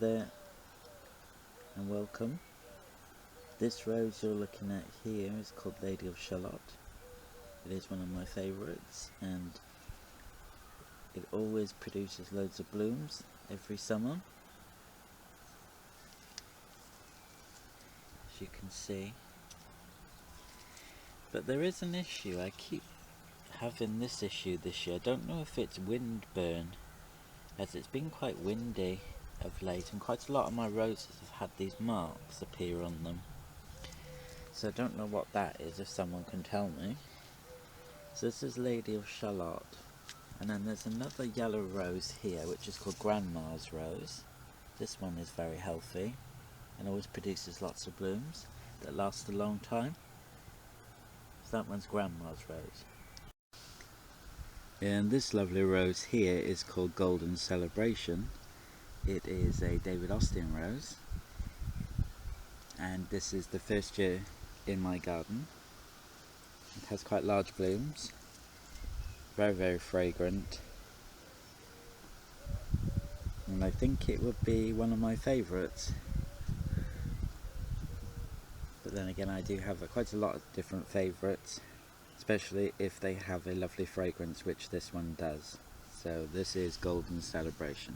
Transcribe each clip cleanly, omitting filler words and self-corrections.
there and welcome. This rose you're looking at here is called Lady of Sherot. It is one of my favourites and it always produces loads of blooms every summer, as you can see. But there is an issue. I keep having this issue this year. I don't know if it's wind burn, as it's been quite windy of late and quite a lot of my roses have had these marks appear on them. So I don't know what that is, if someone can tell me. So this is Lady of Sherot, and then there's another yellow rose here which is called Grandma's Rose. This one is very healthy and always produces lots of blooms that last a long time. So that one's Grandma's Rose. And this lovely rose here is called Golden Celebration. It is a David Austin rose, and this is the first year in my garden. It has quite large blooms, very, very fragrant, and I think it would be one of my favourites. But then again, I do have quite a lot of different favourites, especially if they have a lovely fragrance, which this one does. So this is Golden Celebration.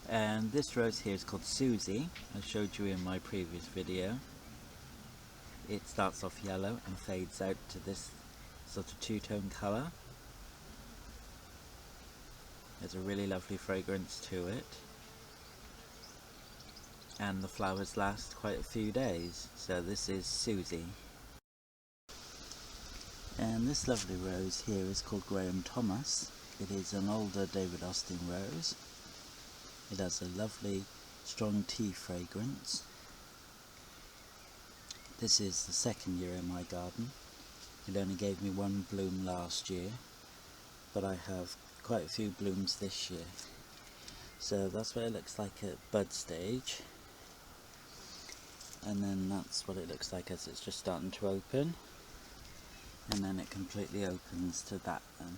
And this rose here is called Suzy. I showed you in my previous video. It starts off yellow and fades out to this sort of two-tone colour. There's a really lovely fragrance to it, and the flowers last quite a few days. So this is Suzy. And this lovely rose here is called Graham Thomas. It is an older David Austin rose. It has a lovely strong tea fragrance. This is the second year in my garden. It only gave me one bloom last year, but I have quite a few blooms this year. So that's what it looks like at bud stage, and then that's what it looks like as it's just starting to open, and then it completely opens to that then.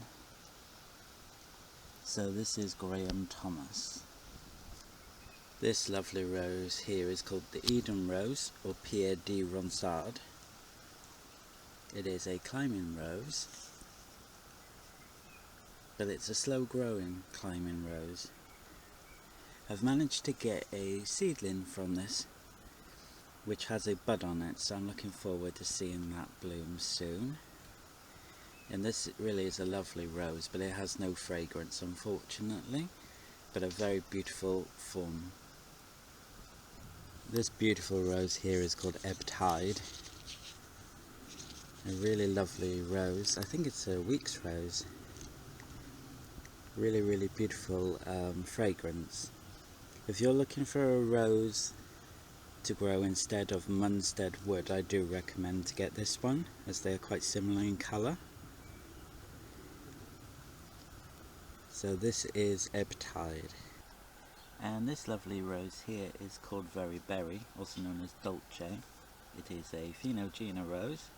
So this is Graham Thomas. This lovely rose here is called the Eden Rose, or Pierre de Ronsard. It is a climbing rose, but it's a slow growing climbing rose. I've managed to get a seedling from this which has a bud on it, so I'm looking forward to seeing that bloom soon. And this really is a lovely rose, but it has no fragrance unfortunately, but a very beautiful form. This beautiful rose here is called Ebtide. A really lovely rose. I think it's a week's rose. Really, really beautiful fragrance. If you're looking for a rose to grow instead of Munstead wood, I do recommend to get this one, as they are quite similar in colour. So this is Ebtide. And this lovely rose here is called Very Berry, also known as Dolce. It is a Finogena rose.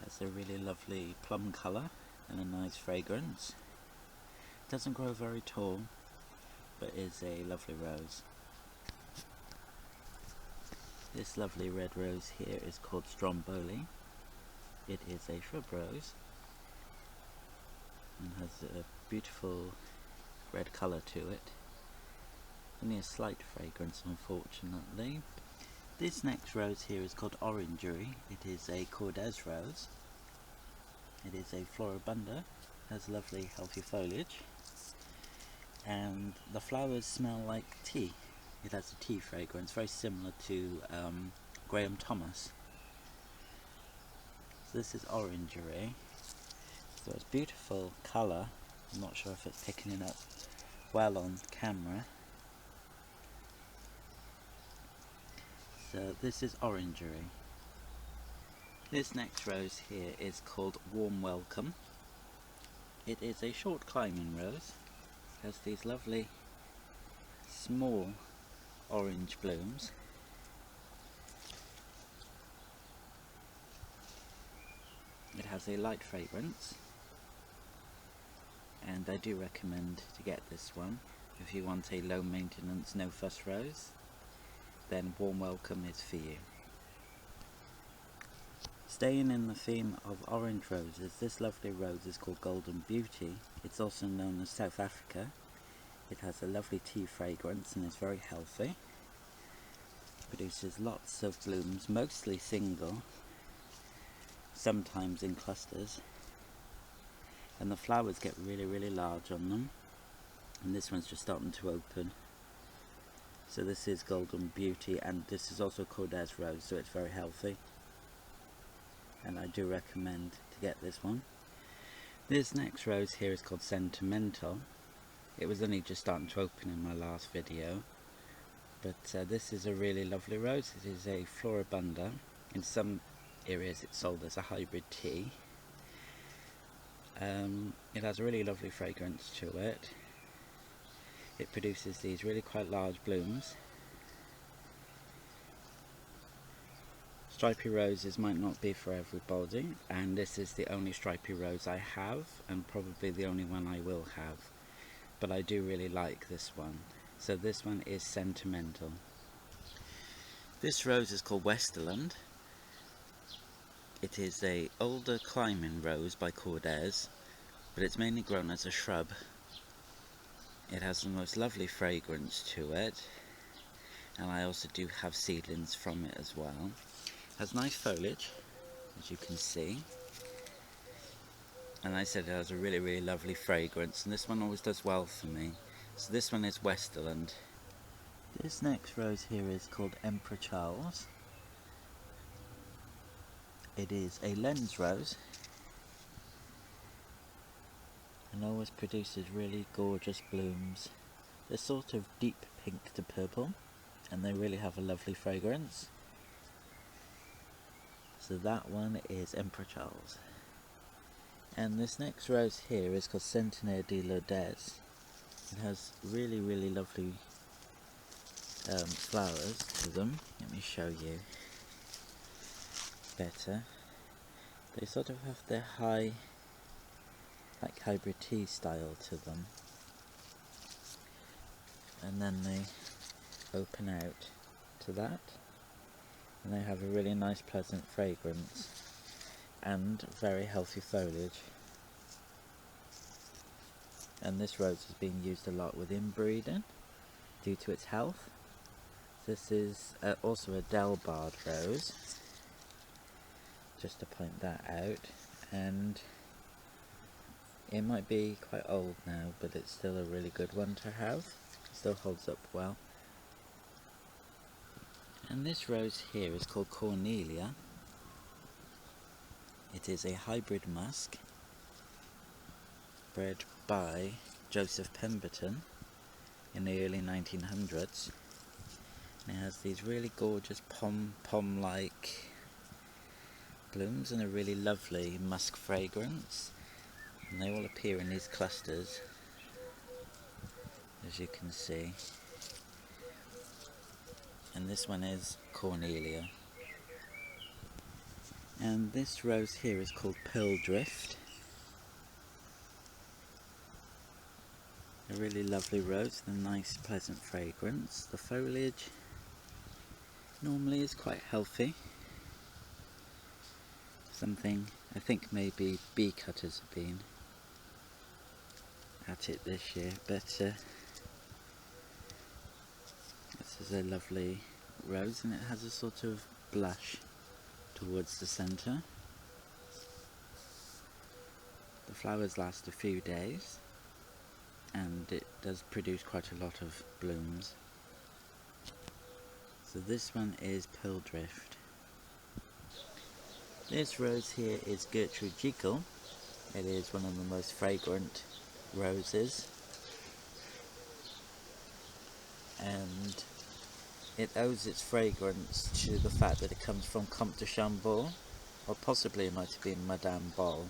Has a really lovely plum colour and a nice fragrance. Doesn't grow very tall, but is a lovely rose. This lovely red rose here is called Stromboli. It is a shrub rose and has a beautiful red colour to it. Only a slight fragrance unfortunately. This next rose here is called Orangey. It is a Cordes rose. It is a floribunda, has lovely healthy foliage, and the flowers smell like tea. It has a tea fragrance, very similar to Graham Thomas. So this is Orangey. So it's beautiful colour. I'm not sure if it's picking it up well on camera. So this is Orangey. This next rose here is called Warm Welcome. It is a short climbing rose. It has these lovely small orange blooms. It has a light fragrance, and I do recommend to get this one. if you want a low maintenance, no fuss rose, then Warm Welcome is for you. Staying in the theme of orange roses, this lovely rose is called Golden Beauty. It's also known as South Africa. It has a lovely tea fragrance and is very healthy. Produces lots of blooms, mostly single, sometimes in clusters. And the flowers get really large on them. And this one's just starting to open. So this is Golden Beauty, and this is also Cordes Rose, so it's very healthy. And I do recommend to get this one. This next rose here is called Sentimental. It was only just starting to open in my last video. But this is a really lovely rose. It is a floribunda. In some areas it's sold as a hybrid tea. It has a really lovely fragrance to it. It produces these really quite large blooms. Stripy roses might not be for everybody, and this is the only stripy rose I have, and probably the only one I will have. But I do really like this one. So this one is Sentimental. This rose is called Westerland. It is a older climbing rose by Cordes, but it's mainly grown as a shrub. It has the most lovely fragrance to it, and I also do have seedlings from it as well. It has nice foliage, as you can see, and I said it has a really lovely fragrance, and this one always does well for me. So this one is Westerland. This next rose here is called Emperor Charles. It is a lens rose and always produces really gorgeous blooms. They're sort of deep pink to purple, and they really have a lovely fragrance. So that one is Emperor Charles. And this next rose here is called Centine Dz. It has really lovely flowers to them. Let me show you better. They sort of have their high, like hybrid tea style to them, and then they open out to that, and they have a really nice pleasant fragrance and very healthy foliage. And this rose is being used a lot with inbreeding due to its health. This is also a Delbard rose, just to point that out, and it might be quite old now, but it's still a really good one to have. It still holds up well. And this rose here is called Cornelia. It is a hybrid musk bred by Joseph Pemberton in the early 1900s. And it has these really gorgeous pom-like blooms and a really lovely musk fragrance. And they all appear in these clusters, as you can see. And this one is Cornelia. And this rose here is called Pearl Drift. A really lovely rose with a nice pleasant fragrance. The foliage normally is quite healthy. Something I think maybe bee cutters have been at it this year, but this is a lovely rose, and it has a sort of blush towards the centre. The flowers last a few days, and it does produce quite a lot of blooms. So this one is Pearl Drift. This rose here is Gertu. It is one of the most fragrant roses, and it owes its fragrance to the fact that it comes from Comte de Chambord, or possibly it might have been Madame Bol.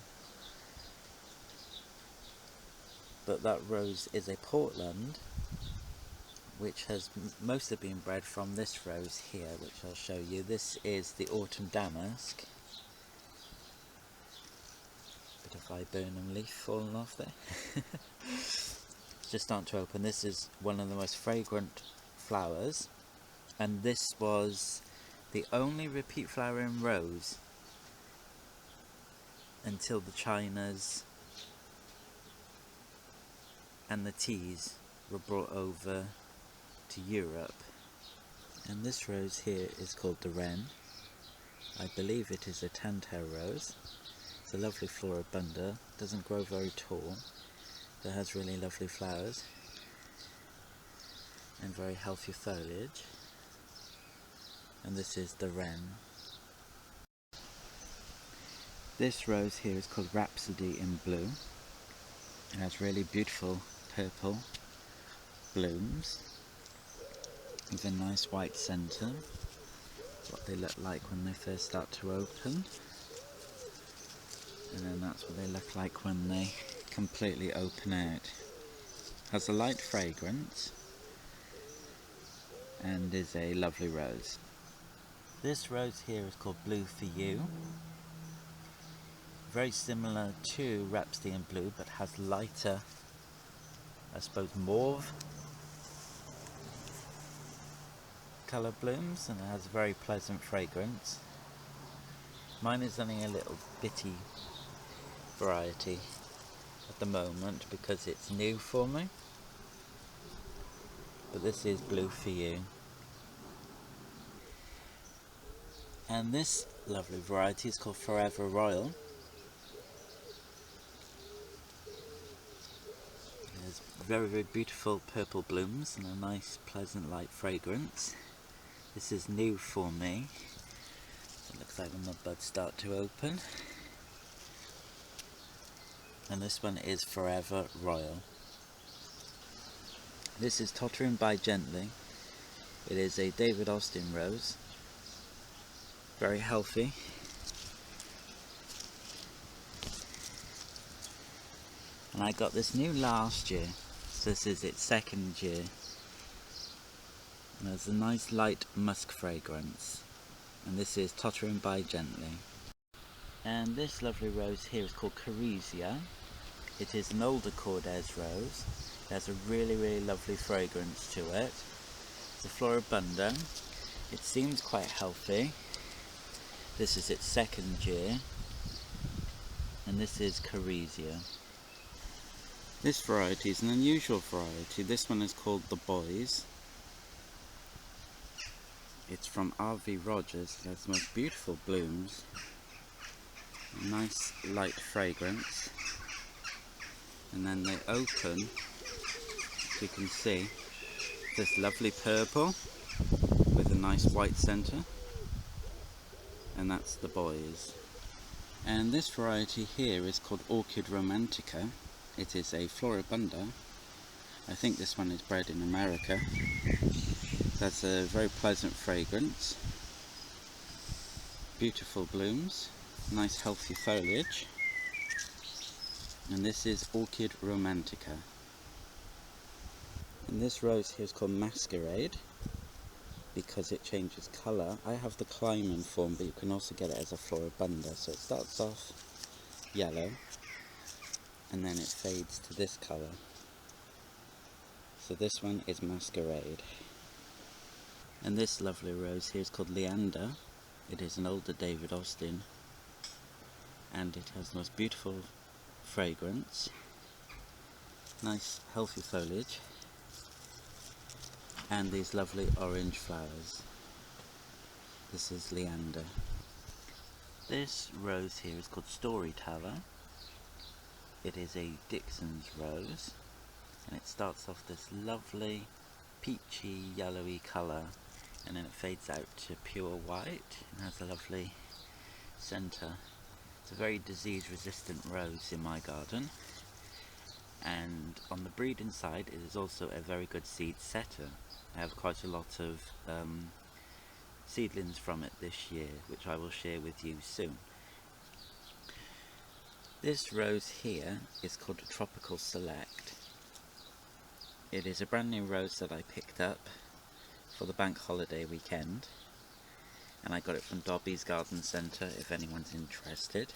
But that rose is a Portland, which has mostly been bred from this rose here, which I'll show you. This is the Autumn Damask. Bit of viburnum leaf falling off there. It's just starting to open. This is one of the most fragrant flowers, and this was the only repeat flowering rose until the Chinas and the teas were brought over to Europe. And this rose here is called the Wren. I believe it is a Tantail rose. It's a lovely floribunda, doesn't grow very tall, but has really lovely flowers and very healthy foliage. And this is the Wren. This rose here is called Rhapsody in Blue. It has really beautiful purple blooms with a nice white centre. What they look like when they first start to open, and then that's what they look like when they completely open out. Has a light fragrance and is a lovely rose. This rose here is called Blue for You. Very similar to Rhapsody in Blue, but has lighter, I suppose, mauve colour blooms, and it has a very pleasant fragrance. Mine is only a little bitty variety at the moment because it's new for me, but this is Blue for You. And this lovely variety is called Forever Royal. There's very, very beautiful purple blooms and a nice pleasant light fragrance. This is new for me. It looks like when the buds start to open. And this one is Forever Royal. This is Tottering by Gently. It is a David Austin rose. Very healthy. And I got this new last year, so this is its second year. And there's a nice light musk fragrance. And this is Tottering by Gently. And this lovely rose here is called Curesia. It is an older Cordes rose. It has a really, really lovely fragrance to it. It's a floribunda. It seems quite healthy. This is its second year. And this is Curesia. This variety is an unusual variety. This one is called the Boys. It's from R.V. Rogers. It has the most beautiful blooms. A nice light fragrance. And then they open, as you can see, this lovely purple with a nice white centre. And that's the Boys. And this variety here is called Orchid Romantica. It is a floribunda. I think this one is bred in America. That's a very pleasant fragrance. Beautiful blooms. Nice healthy foliage. And this is Orchid Romantica. And this rose here is called Masquerade because it changes colour. I have the Kleiman form, but you can also get it as a floribunda. So it starts off yellow and then it fades to this colour. So this one is Masquerade. And this lovely rose here is called Leander. It is an older David Austin and it has the most beautiful fragrance. Nice healthy foliage and these lovely orange flowers. This is Leander. This rose here is called Storyteller. It is a Dixon's rose and it starts off this lovely peachy yellowy colour and then it fades out to pure white and has a lovely centre. It's a very disease resistant rose in my garden, and on the breeding side it is also a very good seed setter. I have quite a lot of seedlings from it this year which I will share with you soon. This rose here is called a Tropical Select. It is a brand new rose that I picked up for the bank holiday weekend, and I got it from Dobby's Garden Centre if anyone's interested.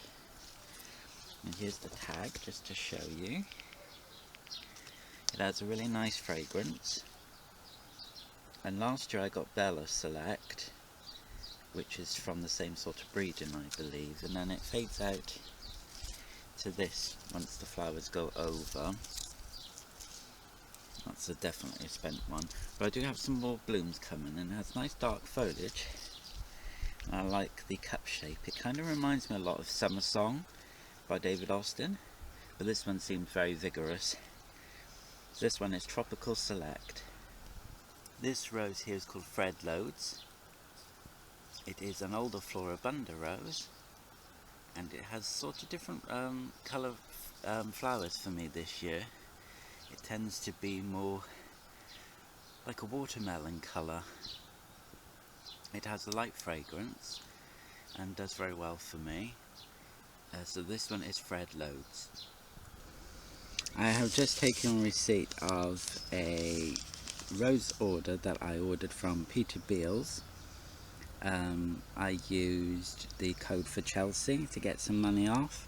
And here's the tag just to show you. It has a really nice fragrance. And last year I got Beiels Select, which is from the same sort of breeding, I believe, and then it fades out to this once the flowers go over. That's definitely a spent one, but I do have some more blooms coming, and it has nice dark foliage. And I like the cup shape. It kind of reminds me a lot of Summer Song by David Austin, but this one seems very vigorous. This one is Tropical Select. This rose here is called Fred Loads. It is an older Floribunda rose, and it has sort of different colour flowers for me this year. It tends to be more like a watermelon colour. It has a light fragrance and does very well for me. So this one is Fred Loads. I have just taken receipt of a rose order that I ordered from Peter Beiels. I used the code for Chelsea to get some money off.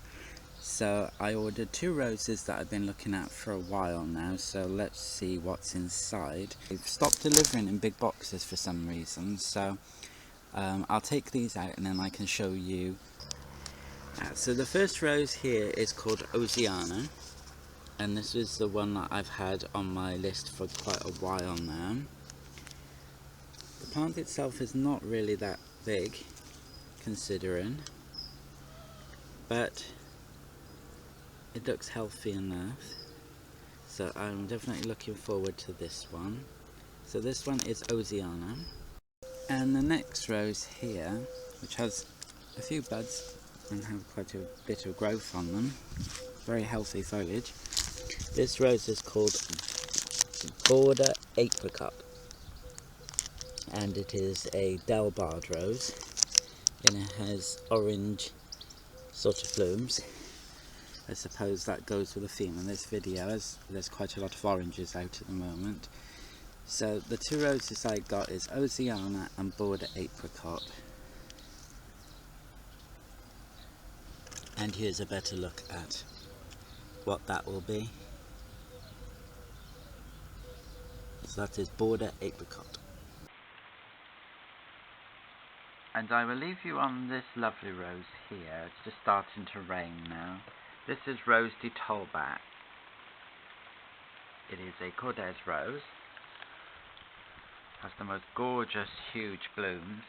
So I ordered 2 roses that I've been looking at for a while now, so let's see what's inside. They've stopped delivering in big boxes for some reason, so I'll take these out and then I can show you. So the first rose here is called Oiana, and this is the one that I've had on my list for quite a while now. The plant itself is not really that big, considering, but it looks healthy enough, so I'm definitely looking forward to this one. So this one is Oiana, and the next rose here, which has a few buds and have quite a bit of growth on them, very healthy foliage. This rose is called Borda Apricot, and it is a Delbard rose, and it has orange sort of blooms. I suppose that goes with the theme in this video, as there's quite a lot of oranges out at the moment. So the 2 roses I got is Oiana and Borda Apricot. And here's a better look at what that will be. So that is Borda Apricot. And I will leave you on this lovely rose here. It's just starting to rain now. This is Rose Detoback. It is a Cordes rose. Has the most gorgeous, huge blooms,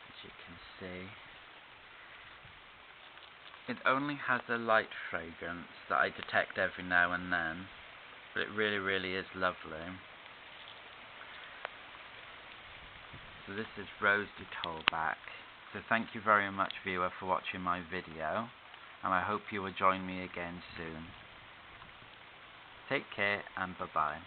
as you can see. It only has a light fragrance that I detect every now and then, but it really, really is lovely. So this is Rose Detoback. So thank you very much, viewer, for watching my video, and I hope you will join me again soon. Take care and bye-bye.